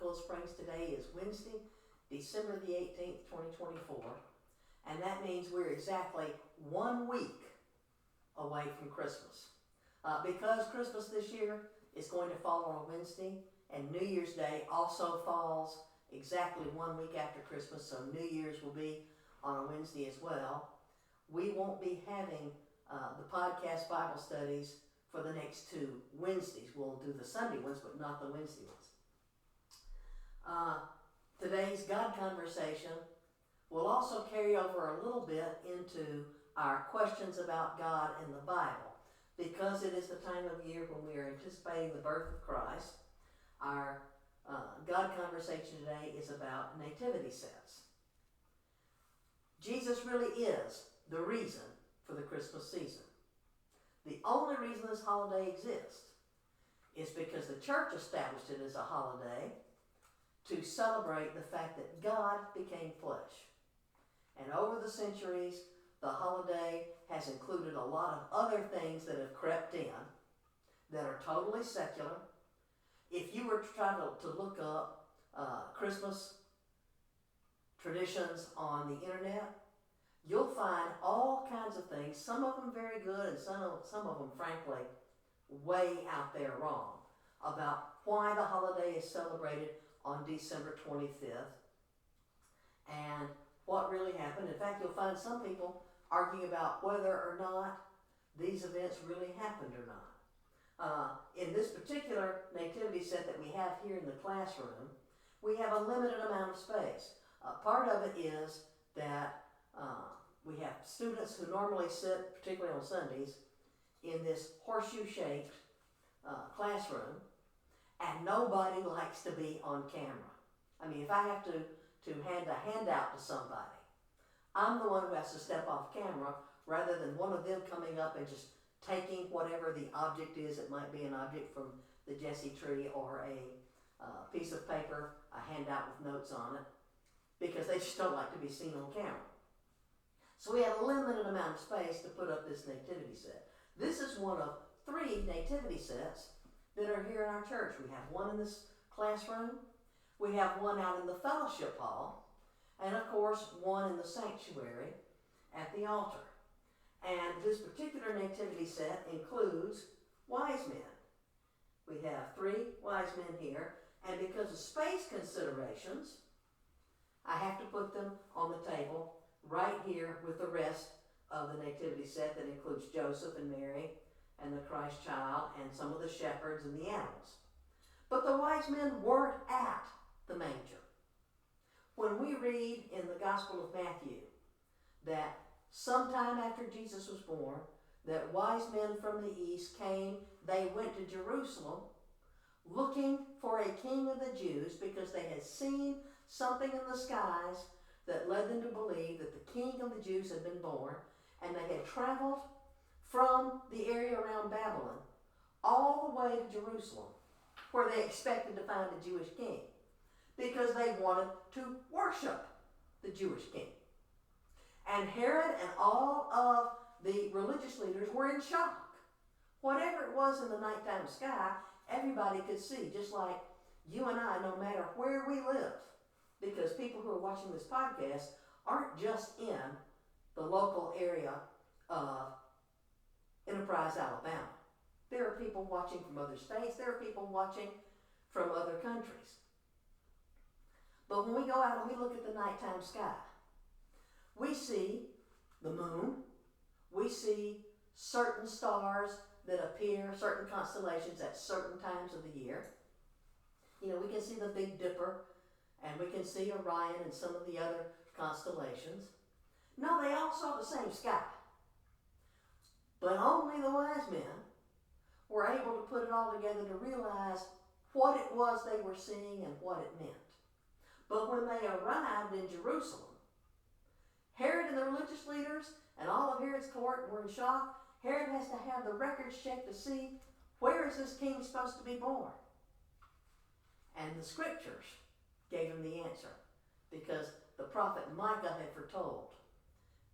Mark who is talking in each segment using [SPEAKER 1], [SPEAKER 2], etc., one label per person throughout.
[SPEAKER 1] Willow Springs. Today is Wednesday, December the 18th, 2024. And that means we're exactly 1 week away from Christmas. Because Christmas this year is going to fall on a Wednesday, and New Year's Day also falls exactly 1 week after Christmas, so New Year's will be on a Wednesday as well. We won't be having the podcast Bible studies for the next 2 Wednesdays. We'll do the Sunday ones, but not the Wednesday ones. Today's God conversation will also carry over a little bit into our questions about God and the Bible. Because it is the time of year when we are anticipating the birth of Christ, our God conversation today is about nativity sets. Jesus really is the reason for the Christmas season. The only reason this holiday exists is because the church established it as a holiday to celebrate the fact that God became flesh. And over the centuries, the holiday has included a lot of other things that have crept in that are totally secular. If you were to try to look up Christmas traditions on the internet, you'll find all kinds of things, some of them very good and some of them, frankly, way out there wrong, about why the holiday is celebrated on December 25th and what really happened. In fact, you'll find some people arguing about whether or not these events really happened or not. In this particular nativity set that we have here in the classroom, we have a limited amount of space. Part of it is that we have students who normally sit, particularly on Sundays, in this horseshoe-shaped classroom, and nobody likes to be on camera. I mean, if I have to hand a handout to somebody, I'm the one who has to step off camera rather than one of them coming up and just taking whatever the object is. It might be an object from the Jesse tree or a piece of paper, a handout with notes on it, because they just don't like to be seen on camera. So we have a limited amount of space to put up this nativity set. This is one of 3 nativity sets that are here in our church. We have one in this classroom, we have one out in the fellowship hall, and of course one in the sanctuary at the altar. And this particular nativity set includes wise men. We have 3 wise men here, and because of space considerations, I have to put them on the table right here with the rest of the nativity set that includes Joseph and Mary and the Christ child and some of the shepherds and the animals. But the wise men weren't at the manger. When we read in the Gospel of Matthew that sometime after Jesus was born, that wise men from the east came, they went to Jerusalem looking for a king of the Jews because they had seen something in the skies that led them to believe that the king of the Jews had been born, and they had traveled from the area around Babylon all the way to Jerusalem, where they expected to find a Jewish king, because they wanted to worship the Jewish king. And Herod and all of the religious leaders were in shock. Whatever it was in the nighttime sky, everybody could see, just like you and I, no matter where we live, because people who are watching this podcast aren't just in the local area of Enterprise, Alabama. There are people watching from other states. There are people watching from other countries. But when we go out and we look at the nighttime sky, we see the moon. We see certain stars that appear, certain constellations at certain times of the year. You know, we can see the Big Dipper, and we can see Orion and some of the other constellations. No, they all saw the same sky. But only the wise men were able to put it all together to realize what it was they were seeing and what it meant. But when they arrived in Jerusalem, Herod and the religious leaders and all of Herod's court were in shock. Herod has to have the records checked to see, where is this king supposed to be born? And the scriptures gave him the answer, because the prophet Micah had foretold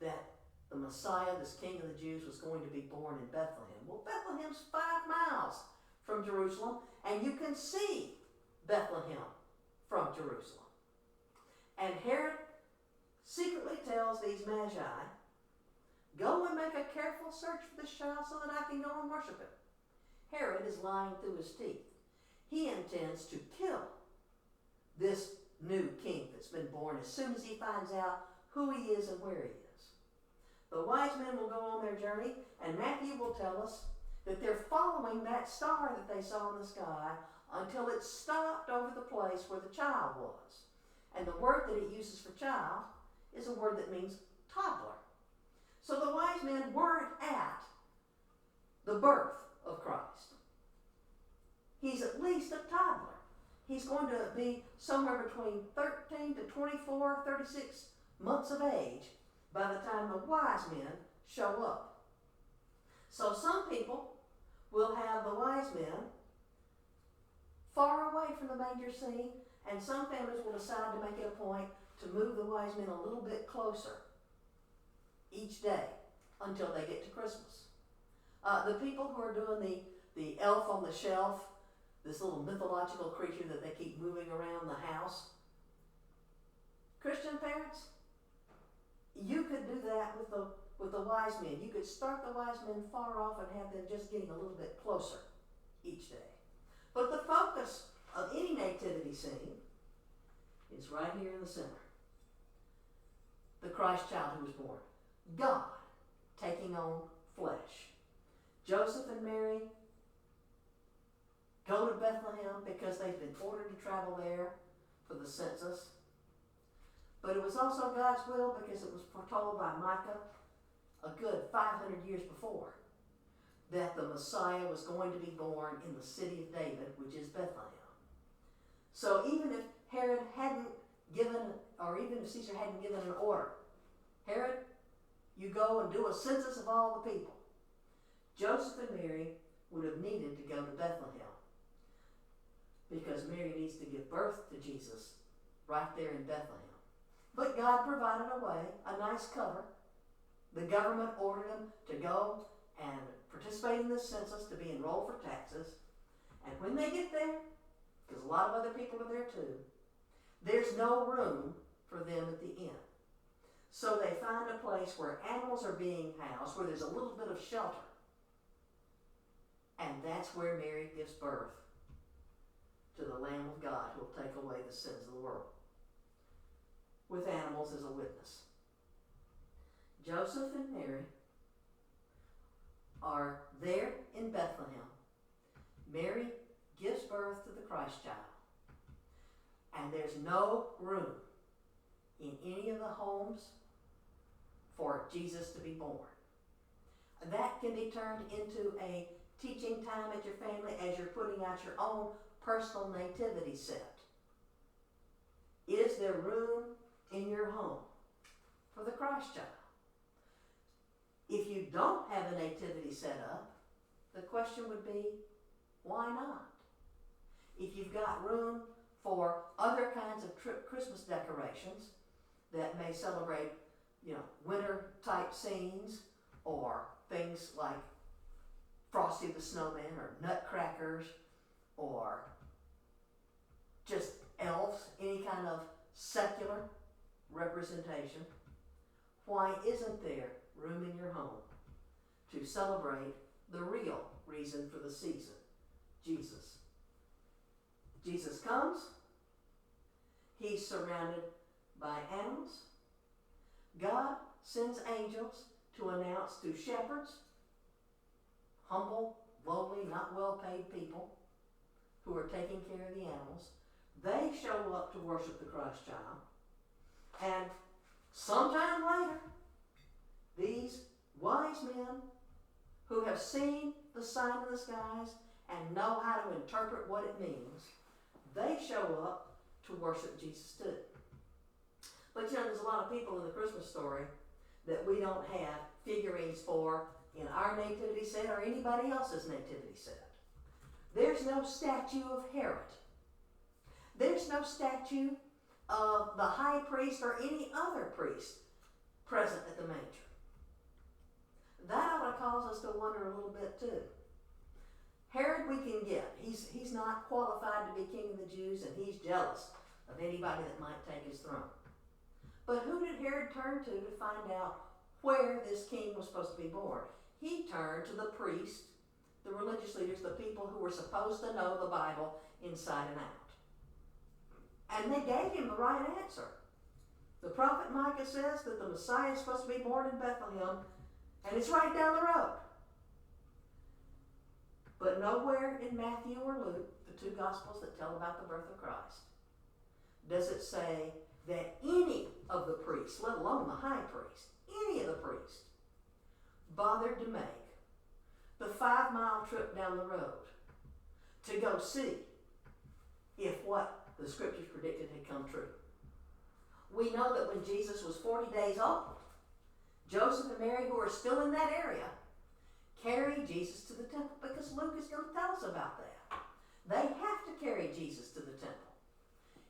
[SPEAKER 1] that the Messiah, this king of the Jews, was going to be born in Bethlehem. Well, Bethlehem's 5 miles from Jerusalem, and you can see Bethlehem from Jerusalem. And Herod secretly tells these magi, go and make a careful search for this child so that I can go and worship him. Herod is lying through his teeth. He intends to kill this new king that's been born as soon as he finds out who he is and where he is. The wise men will go on their journey, and Matthew will tell us that they're following that star that they saw in the sky until it stopped over the place where the child was. And the word that it uses for child is a word that means toddler. So the wise men weren't at the birth of Christ. He's at least a toddler. He's going to be somewhere between 13 to 24, 36 months of age by the time the wise men show up. So some people will have the wise men far away from the manger scene, and some families will decide to make it a point to move the wise men a little bit closer each day until they get to Christmas. The people who are doing the elf on the shelf, this little mythological creature that they keep moving around the house, Christian parents, you could do that with the wise men. You could start the wise men far off and have them just getting a little bit closer each day. But the focus of any nativity scene is right here in the center. The Christ child who was born. God taking on flesh. Joseph and Mary go to Bethlehem because they've been ordered to travel there for the census. But it was also God's will because it was foretold by Micah a good 500 years before that the Messiah was going to be born in the city of David, which is Bethlehem. So even if Herod hadn't given, or even if Caesar hadn't given an order, Herod, you go and do a census of all the people, Joseph and Mary would have needed to go to Bethlehem because Mary needs to give birth to Jesus right there in Bethlehem. But God provided a way, a nice cover. The government ordered them to go and participate in this census, to be enrolled for taxes. And when they get there, because a lot of other people are there too, there's no room for them at the inn. So they find a place where animals are being housed, where there's a little bit of shelter. And that's where Mary gives birth to the Lamb of God who will take away the sins of the world, with animals as a witness. Joseph and Mary are there in Bethlehem. Mary gives birth to the Christ child. And there's no room in any of the homes for Jesus to be born. That can be turned into a teaching time at your family as you're putting out your own personal nativity set. Is there room in your home for the Christ child? If you don't have a nativity set up, the question would be, why not? If you've got room for other kinds of Christmas decorations that may celebrate, winter type scenes, or things like Frosty the Snowman or nutcrackers, or just elves, any kind of secular representation, why isn't there room in your home to celebrate the real reason for the season, Jesus? Jesus comes, he's surrounded by animals. God sends angels to announce to shepherds, humble, lowly, not well-paid people who are taking care of the animals. They show up to worship the Christ child. And sometime later, these wise men who have seen the sign in the skies and know how to interpret what it means, they show up to worship Jesus too. But there's a lot of people in the Christmas story that we don't have figurines for in our nativity set or anybody else's nativity set. There's no statue of Herod. There's no statue of the high priest or any other priest present at the manger. That ought to cause us to wonder a little bit too. Herod we can get. He's not qualified to be king of the Jews, and he's jealous of anybody that might take his throne. But who did Herod turn to find out where this king was supposed to be born? He turned to the priests, the religious leaders, the people who were supposed to know the Bible inside and out. And they gave him the right answer. The prophet Micah says that the Messiah is supposed to be born in Bethlehem, and it's right down the road. But nowhere in Matthew or Luke, the two Gospels that tell about the birth of Christ, does it say that any of the priests, let alone the high priest, any of the priests, bothered to make the 5-mile trip down the road to go see if what the scriptures predicted had come true. We know that when Jesus was 40 days old, Joseph and Mary, who are still in that area, carried Jesus to the temple, because Luke is going to tell us about that. They have to carry Jesus to the temple.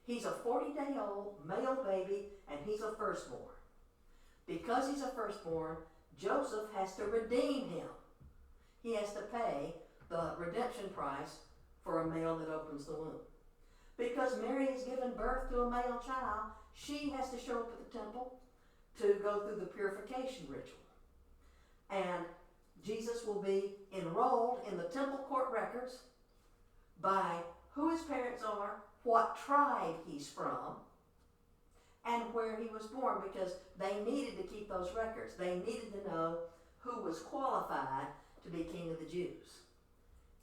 [SPEAKER 1] He's a 40-day-old male baby, and he's a firstborn. Because he's a firstborn, Joseph has to redeem him. He has to pay the redemption price for a male that opens the womb. Because Mary has given birth to a male child, she has to show up at the temple to go through the purification ritual. And Jesus will be enrolled in the temple court records by who his parents are, what tribe he's from, and where he was born, because they needed to keep those records. They needed to know who was qualified to be king of the Jews.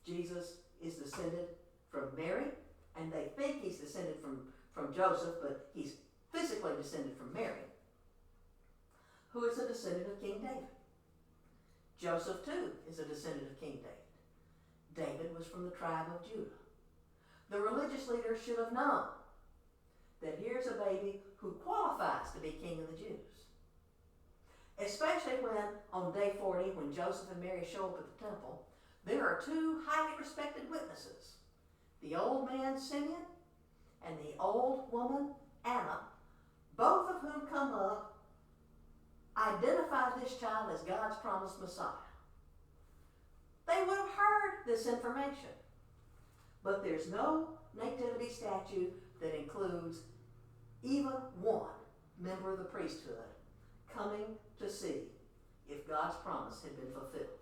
[SPEAKER 1] Jesus is descended from Mary, and they think he's descended from Joseph, but he's physically descended from Mary, who is a descendant of King David. Joseph, too, is a descendant of King David. David was from the tribe of Judah. The religious leaders should have known that here's a baby who qualifies to be king of the Jews. Especially when, on day 40, when Joseph and Mary show up at the temple, there are two highly respected witnesses, the old man Simeon and the old woman Anna, both of whom come up, identify this child as God's promised Messiah. They would have heard this information. But there's no nativity statute that includes even one member of the priesthood coming to see if God's promise had been fulfilled.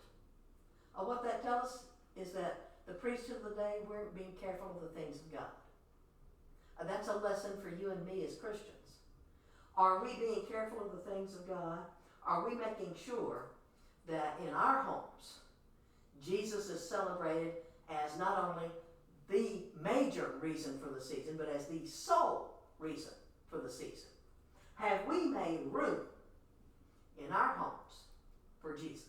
[SPEAKER 1] What that tells us is that the priesthood of the day weren't being careful of the things of God. That's a lesson for you and me as Christians. Are we being careful of the things of God? Are we making sure that in our homes, Jesus is celebrated as not only the major reason for the season, but as the sole reason for the season? Have we made room in our homes for Jesus?